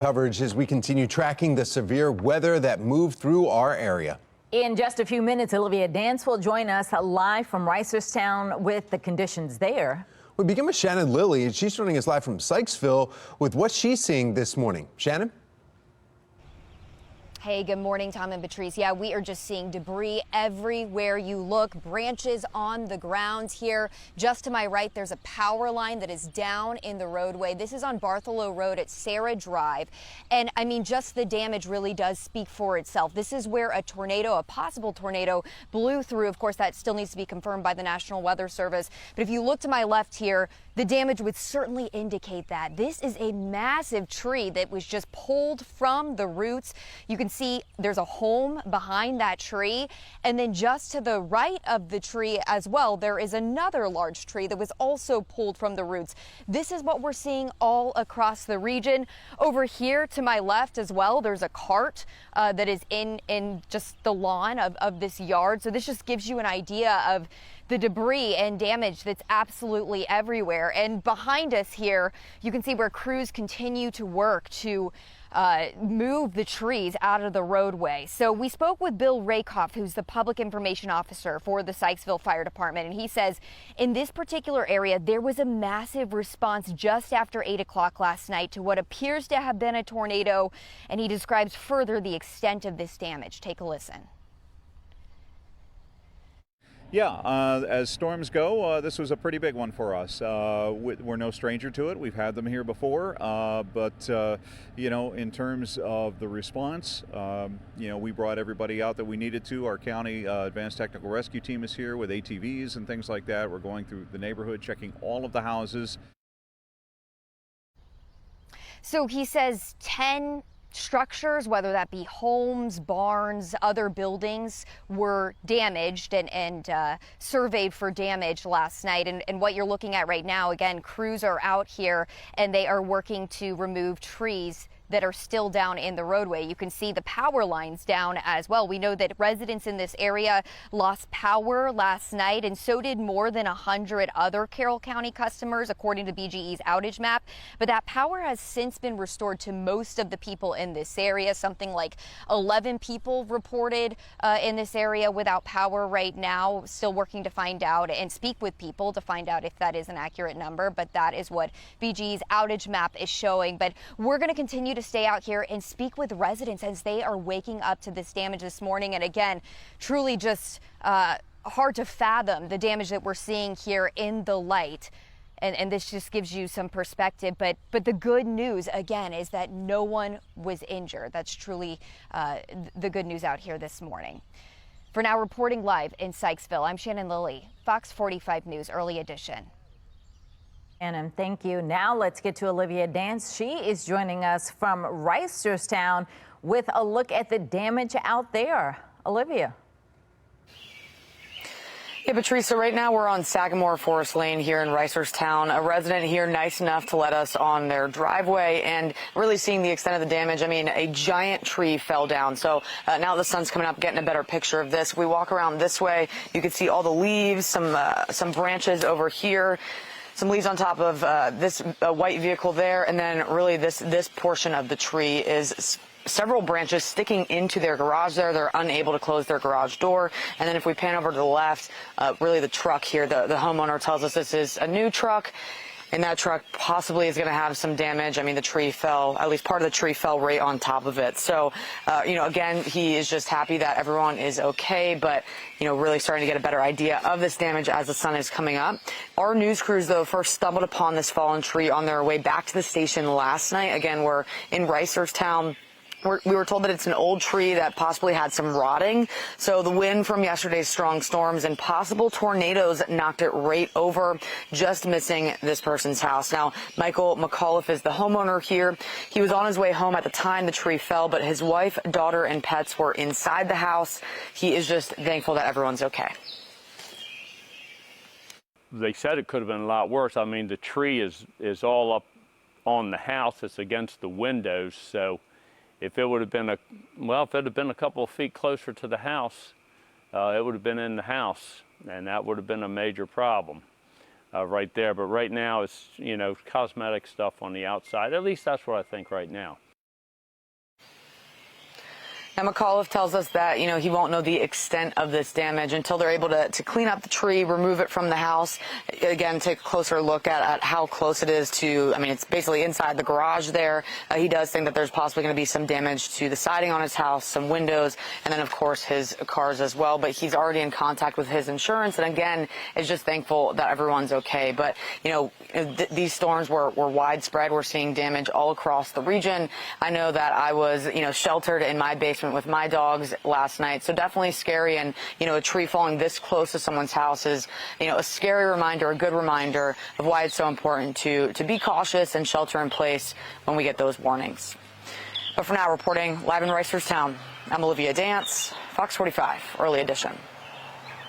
Coverage as we continue tracking the severe weather that moved through our area. In just a few minutes, Olivia Dance will join us live from Reisterstown with the conditions there. We begin with Shannon Lilly, and she's joining us live from Sykesville with what she's seeing this morning. Shannon? Hey, good morning, Tom and Patrice. Yeah, we are just seeing debris everywhere you look, branches on the ground here. Just to my right, there's a power line that is down in the roadway. This is on Bartholomew Road at Sarah Drive. And I mean, just the damage really does speak for itself. This is where a tornado, a possible tornado, blew through. Of course, that still needs to be confirmed by the National Weather Service. But if you look to my left here, the damage would certainly indicate that. This is a massive tree that was just pulled from the roots. You can see there's a home behind that tree, and then just to the right of the tree as well, there is another large tree that was also pulled from the roots. This is what we're seeing all across the region. Over here to my left as well, there's a cart that is in just the lawn of this yard. So this just gives you an idea of the debris and damage that's absolutely everywhere. And behind us here, you can see where crews continue to work to move the trees out of the roadway. So we spoke with Bill Rakoff, who's the public information officer for the Sykesville Fire Department, and he says in this particular area there was a massive response just after 8 o'clock last night to what appears to have been a tornado, and he describes further the extent of this damage. Take a listen. Yeah, as storms go, this was a pretty big one for us. We're no stranger to it. We've had them here before, but you know, in terms of the response, you know, we brought everybody out that we needed to. Our county advanced technical rescue team is here with ATVs and things like that. We're going through the neighborhood, checking all of the houses. So he says 10 structures, whether that be homes, barns, other buildings, were damaged and surveyed for damage last night. And what you're looking at right now, again, crews are out here and they are working to remove trees that are still down in the roadway. You can see the power lines down as well. We know that residents in this area lost power last night, and so did more than 100 other Carroll County customers, according to BGE's outage map. But that power has since been restored to most of the people in this area. Something like 11 people reported in this area without power right now. Still working to find out and speak with people to find out if that is an accurate number, but that is what BGE's outage map is showing. But we're going to continue to stay out here and speak with residents as they are waking up to this damage this morning. And again, truly just hard to fathom the damage that we're seeing here in the light. And this just gives you some perspective. But the good news, again, is that no one was injured. That's truly the good news out here this morning. For now, reporting live in Sykesville, I'm Shannon Lilly, Fox 45 News Early Edition. And thank you. Now let's get to Olivia Dance. She is joining us from Reisterstown with a look at the damage out there. Olivia. Yeah, Patrice, so right now we're on Sagamore Forest Lane here in Reisterstown. A resident here nice enough to let us on their driveway and really seeing the extent of the damage. I mean, a giant tree fell down. So now the sun's coming up, getting a better picture of this. We walk around this way, you can see all the leaves, some branches over here. Some leaves on top of this white vehicle there, and then really this portion of the tree is several branches sticking into their garage there. They're unable to close their garage door. And then if we pan over to the left, really the truck here, the homeowner tells us this is a new truck. And that truck possibly is going to have some damage. I mean, the tree fell, at least part of the tree fell right on top of it. So, you know, again, he is just happy that everyone is okay, but, you know, really starting to get a better idea of this damage as the sun is coming up. Our news crews, though, first stumbled upon this fallen tree on their way back to the station last night. Again, we're in Reisterstown. We were told that it's an old tree that possibly had some rotting. So the wind from yesterday's strong storms and possible tornadoes knocked it right over, just missing this person's house. Now, Michael McAuliffe is the homeowner here. He was on his way home at the time the tree fell, but his wife, daughter, and pets were inside the house. He is just thankful that everyone's okay. They said it could have been a lot worse. I mean, the tree is all up on the house. It's against the windows, so if it would have been if it had been a couple of feet closer to the house, it would have been in the house, and that would have been a major problem right there. But right now, it's, you know, cosmetic stuff on the outside. At least that's what I think right now. Now, McAuliffe tells us that, he won't know the extent of this damage until they're able to clean up the tree, remove it from the house. Again, take a closer look at how close it is to, it's basically inside the garage there. He does think that there's possibly going to be some damage to the siding on his house, some windows, and then, of course, his cars as well. But he's already in contact with his insurance, and again, is just thankful that everyone's okay. But, these storms were widespread. We're seeing damage all across the region. I know that I was, sheltered in my basement with my dogs last night. So definitely scary. And, a tree falling this close to someone's house is, a scary reminder, a good reminder of why it's so important to be cautious and shelter in place when we get those warnings. But for now, reporting live in Reisterstown, I'm Olivia Dance, Fox 45, Early Edition.